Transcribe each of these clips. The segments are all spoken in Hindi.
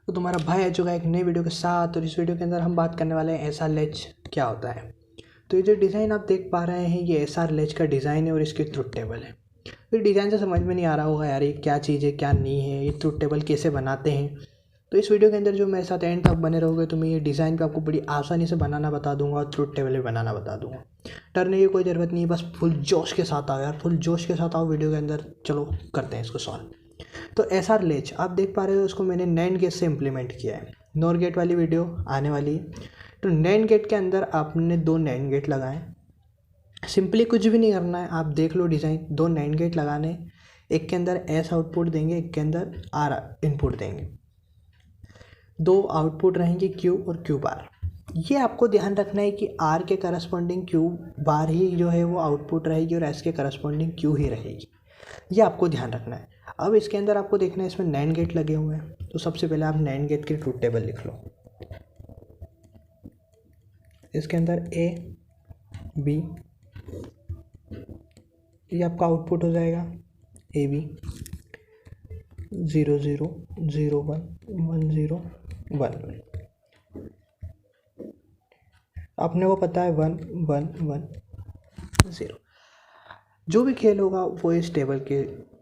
तो तुम्हारा भाई आ चुका है एक नई वीडियो के साथ। और इस वीडियो के अंदर हम बात करने वाले हैं एसआर लेच क्या होता है। तो ये जो डिज़ाइन आप देख पा रहे हैं ये एसआर लेच का डिज़ाइन है और इसकी ट्रुथ टेबल है। तो डिज़ाइन से समझ में नहीं आ रहा होगा यार ये क्या चीज़ है क्या नहीं है, ये ट्रुथ टेबल कैसे बनाते हैं। तो इस वीडियो के अंदर जो मेरे साथ एंड तक बने रहोगे तो मैं ये डिज़ाइन पे आपको बड़ी आसानी से बनाना बता दूंगा और ट्रुथ टेबल भी बनाना बता दूंगा। डरने की कोई ज़रूरत नहीं है, बस फुल जोश के साथ आओ यार, फुल जोश के साथ आओ वीडियो के अंदर। चलो करते हैं इसको सॉल्व। तो एसआर लेच आप देख पा रहे हो, उसको मैंने नैंड गेट से इम्प्लीमेंट किया है। नॉर गेट वाली वीडियो आने वाली है। तो नैंड गेट के अंदर आपने 2 नैंड गेट लगाए। सिंपली कुछ भी नहीं करना है, आप देख लो डिज़ाइन। 2 नैंड गेट लगाने, एक के अंदर एस आउटपुट देंगे, एक के अंदर आर इनपुट देंगे। 2 आउटपुट रहेंगे क्यू और क्यू बार। ये आपको ध्यान रखना है कि आर के करस्पॉन्डिंग क्यू बार ही जो है वो आउटपुट रहेगी और एस के करस्पॉन्डिंग क्यू ही रहेगी। ये आपको ध्यान रखना है। अब इसके अंदर आपको देखना है इसमें नैंड गेट लगे हुए हैं। तो सबसे पहले आप नैंड गेट की ट्रुथ टेबल लिख लो। इसके अंदर ए बी ये आपका आउटपुट हो जाएगा। A B 0 0 0 1 1 0 1। अपने को पता है 1 1 1 0। जो भी खेल होगा वो इस टेबल के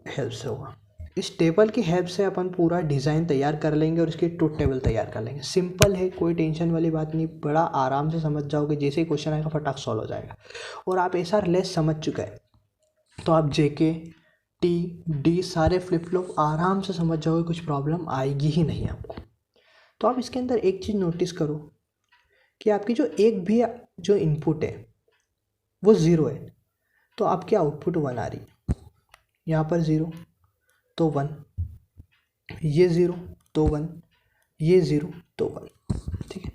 हेल्प से होगा। इस टेबल की हेल्प से अपन पूरा डिज़ाइन तैयार कर लेंगे और इसकी ट्रुथ टेबल तैयार कर लेंगे। सिंपल है, कोई टेंशन वाली बात नहीं, बड़ा आराम से समझ जाओगे। जैसे ही क्वेश्चन आएगा फटाक सॉल्व हो जाएगा। और आप ऐसा लेस समझ चुके हैं तो आप जेके टी डी सारे फ्लिप फ्लॉप आराम से समझ जाओगे, कुछ प्रॉब्लम आएगी ही नहीं आपको। तो आप इसके अंदर एक चीज़ नोटिस करो कि आपकी जो एक भी जो इनपुट है वो 0 है तो आपकी आउटपुट 1 आ रही है। यहाँ पर 0 तो 1, ये 0 तो 1, ये 0 तो 1। ठीक है,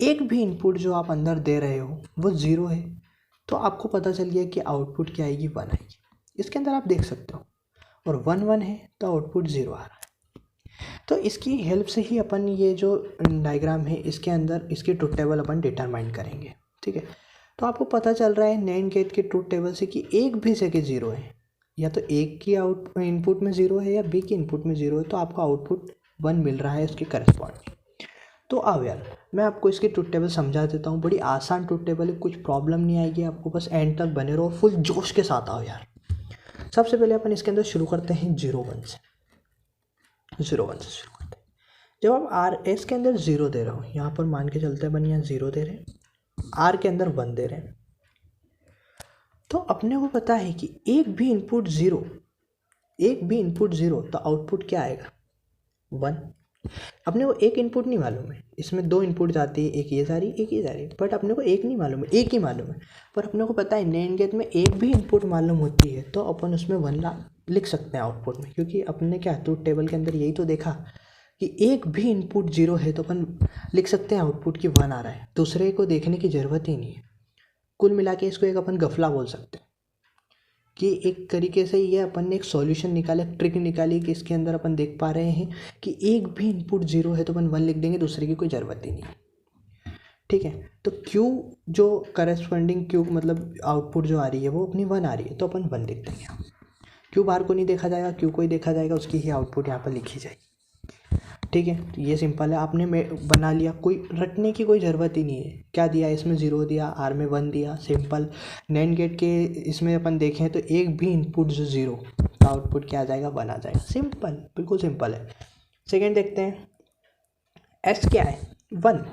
एक भी इनपुट जो आप अंदर दे रहे हो वो 0 है तो आपको पता चल गया कि आउटपुट क्या आएगी, 1 आएगी। इसके अंदर आप देख सकते हो। और 1 1 है तो आउटपुट 0 आ रहा है। तो इसकी हेल्प से ही अपन ये जो डायग्राम है इसके अंदर इसकी ट्रुथ टेबल अपन डिटरमाइन करेंगे। ठीक है, तो आपको पता चल रहा है नैंड गेट के ट्रुथ टेबल से कि एक भी जगह 0 है। या तो एक की आउट इनपुट में 0 है या बी की इनपुट में 0 है तो आपको आउटपुट 1 मिल रहा है उसके करस्पॉन्डिंग। तो आओ यार मैं आपको इसकी ट्रुथ टेबल समझा देता हूँ। बड़ी आसान ट्रुथ टेबल है, कुछ प्रॉब्लम नहीं आएगी आपको, बस एंड तक बने रहो, फुल जोश के साथ आओ यार। सबसे पहले अपन इसके अंदर शुरू करते हैं 0 1 से। 0 1 से शुरू करते हैं। जब आप आर एस के अंदर 0 दे रहे हो, यहाँ पर मान के चलते हैं अपन यहाँ 0 दे रहे हैं, आर के अंदर 1 दे रहे हैं, तो अपने को पता है कि एक भी इनपुट 0 तो आउटपुट क्या आएगा, 1। अपने को एक इनपुट नहीं मालूम है, इसमें 2 इनपुट जाती है, एक ये जा रही एक ये जा रही, बट अपने को एक नहीं मालूम है, एक ही मालूम है। पर अपने को पता है नैंड गेट में एक भी इनपुट मालूम होती है तो अपन उसमें 1 लिख सकते हैं आउटपुट में, क्योंकि अपने क्या ट्रुथ टेबल के अंदर यही तो देखा कि एक भी इनपुट 0 है तो अपन लिख सकते हैं आउटपुट की 1 आ रहा है। दूसरे को देखने की ज़रूरत ही नहीं है। कुल मिला के इसको एक अपन गफला बोल सकते हैं कि एक तरीके से ये अपन ने एक सॉल्यूशन निकाला, ट्रिक निकाली कि इसके अंदर अपन देख पा रहे हैं कि एक भी इनपुट 0 है तो अपन 1 लिख देंगे, दूसरे की कोई ज़रूरत ही नहीं। ठीक है, तो क्यू जो करस्पॉन्डिंग क्यू मतलब आउटपुट जो आ रही है वो अपनी 1 आ रही है तो अपन 1 लिख देंगे। क्यू बार को नहीं देखा जाएगा, क्यू को ही देखा जाएगा, उसकी ही आउटपुट यहाँ पर लिखी जाएगी। ठीक है, तो ये सिंपल है, आपने बना लिया, कोई रटने की कोई ज़रूरत ही नहीं है। क्या दिया इसमें 0 दिया, आर में 1 दिया, सिंपल। नैंड गेट के इसमें अपन देखें तो एक भी इनपुट जो 0 तो आउटपुट क्या आ जाएगा, 1 आ जाएगा। सिंपल, बिल्कुल सिंपल है। सेकेंड देखते हैं, एस क्या है, 1।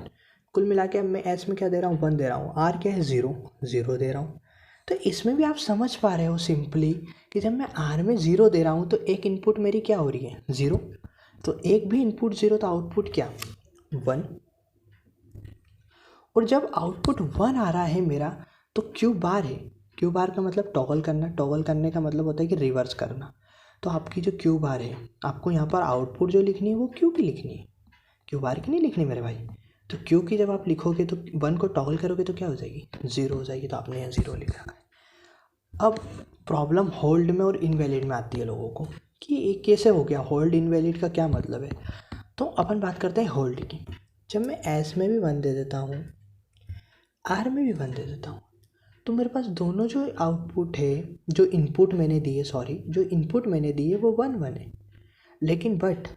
कुल मिला के अब मैं एस में क्या दे रहा हूँ, 1 दे रहा हूँ। आर क्या है, 0 0 दे रहा हूँ। तो इसमें भी आप समझ पा रहे हो सिंपली कि जब मैं आर में 0 दे रहा हूँ तो एक इनपुट मेरी क्या हो रही है, 0। तो एक भी इनपुट 0 तो आउटपुट क्या, 1। और जब आउटपुट 1 आ रहा है मेरा तो क्यू बार है। क्यू बार का मतलब टॉगल करना, टॉगल करने का मतलब होता है कि रिवर्स करना। तो आपकी जो क्यू बार है, आपको यहाँ पर आउटपुट जो लिखनी है वो क्यू की लिखनी है, क्यू बार की नहीं लिखनी मेरे भाई। तो क्यू की जब आप लिखोगे तो 1 को टॉगल करोगे तो क्या हो जाएगी, 0 हो जाएगी। तो आपने यहाँ 0 लिखा है। अब प्रॉब्लम होल्ड में और इनवैलिड में आती है लोगों को कि ये कैसे हो गया, होल्ड इनवैलिड का क्या मतलब है। तो अपन बात करते हैं होल्ड की। जब मैं एस में भी 1 दे देता हूँ, आर में भी 1 दे देता हूँ, तो मेरे पास दोनों जो आउटपुट है, जो इनपुट मैंने दी है, जो इनपुट मैंने दी है वो 1 1 है। लेकिन बट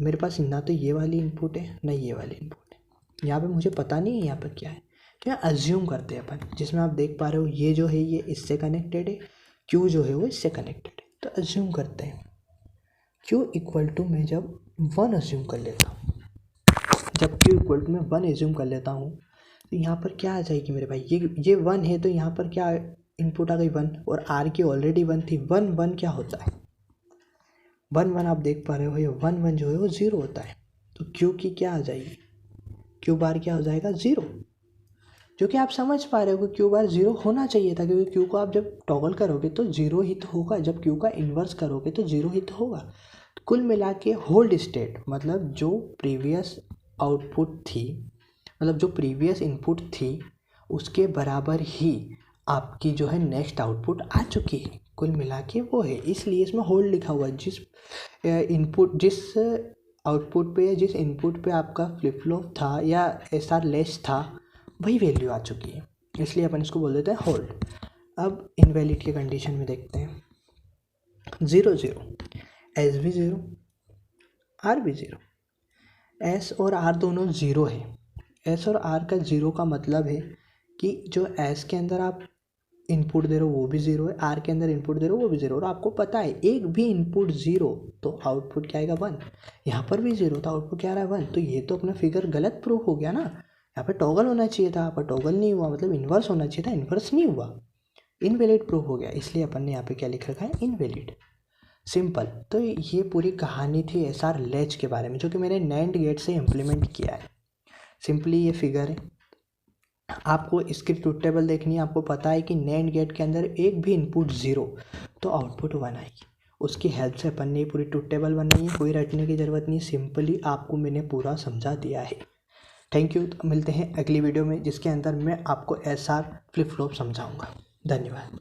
मेरे पास ना तो ये वाली इनपुट है ना ये वाली इनपुट है, यहाँ पे मुझे पता नहीं है यहाँ पर क्या है, तो यहाँ अज्यूम करते हैं अपन, जिसमें आप देख पा रहे हो ये जो है ये इससे कनेक्टेड है, क्यू जो है वो इससे कनेक्टेड है, तो अज्यूम करते हैं क्यू इक्वल टू मैं जब 1 अज्यूम कर लेता हूँ, जब क्यू इक्वल टू मैं 1 अज्यूम कर लेता हूँ तो यहाँ पर क्या आ जाएगी मेरे भाई, ये 1 है तो यहाँ पर क्या इनपुट आ गई 1, और आर की ऑलरेडी 1 थी, 1 1 क्या होता है 1 1 आप देख पा रहे हो, ये 1 1 जो है वो 0 होता है, तो क्यू की क्या आ जाएगी, क्यू बार क्या हो जाएगा 0, जो कि आप समझ पा रहे हो कि क्यू बार 0 होना चाहिए था, क्योंकि क्यू को आप जब टॉगल करोगे तो 0 ही तो होगा, जब क्यू का इन्वर्स करोगे तो 0 ही तो होगा। कुल मिला के होल्ड स्टेट मतलब जो प्रीवियस आउटपुट थी, मतलब जो प्रीवियस इनपुट थी उसके बराबर ही आपकी जो है नेक्स्ट आउटपुट आ चुकी है, कुल मिला के वो है, इसलिए इसमें होल्ड लिखा हुआ है। जिस इनपुट जिस आउटपुट पे या जिस इनपुट पे आपका फ्लिप फ्लॉप था या एसआर लेस था वही वैल्यू आ चुकी है, इसलिए अपन इसको बोल देते हैं होल्ड। अब इनवैलिड के कंडीशन में देखते हैं, 0 0 एस भी 0 आर भी 0, एस और आर दोनों 0 है, एस और आर का 0 का मतलब है कि जो एस के अंदर आप इनपुट दे रहे हो वो भी 0 है, आर के अंदर इनपुट दे रहे हो वो भी 0, और आपको पता है एक भी इनपुट 0 तो आउटपुट क्या आएगा 1, यहाँ पर भी 0 तो आउटपुट क्या आ रहा है 1, तो ये तो अपना फिगर गलत प्रूफ हो गया ना, यहाँ पर टॉगल होना चाहिए था, यहाँ पर टॉगल नहीं हुआ, मतलब इन्वर्स होना चाहिए था, इन्वर्स नहीं हुआ, इनवैलिड प्रूफ हो गया, इसलिए अपन ने यहाँ पे क्या लिख रखा है इनवैलिड, सिंपल। तो ये पूरी कहानी थी एसआर लैच के बारे में, जो कि मैंने नैंड गेट से इम्प्लीमेंट किया है। सिंपली ये फिगर है, आपको इसकी ट्रूथ टेबल देखनी है, आपको पता है कि नैंड गेट के अंदर एक भी इनपुट 0 तो आउटपुट 1 आएगी, उसकी हेल्प से अपन ने पूरी ट्रूथ टेबल बनाई है, कोई रटने की ज़रूरत नहीं, सिंपली आपको मैंने पूरा समझा दिया है। थैंक यू, मिलते हैं अगली वीडियो में जिसके अंदर मैं आपको एसआर फ्लिप फ्लॉप समझाऊंगा। धन्यवाद।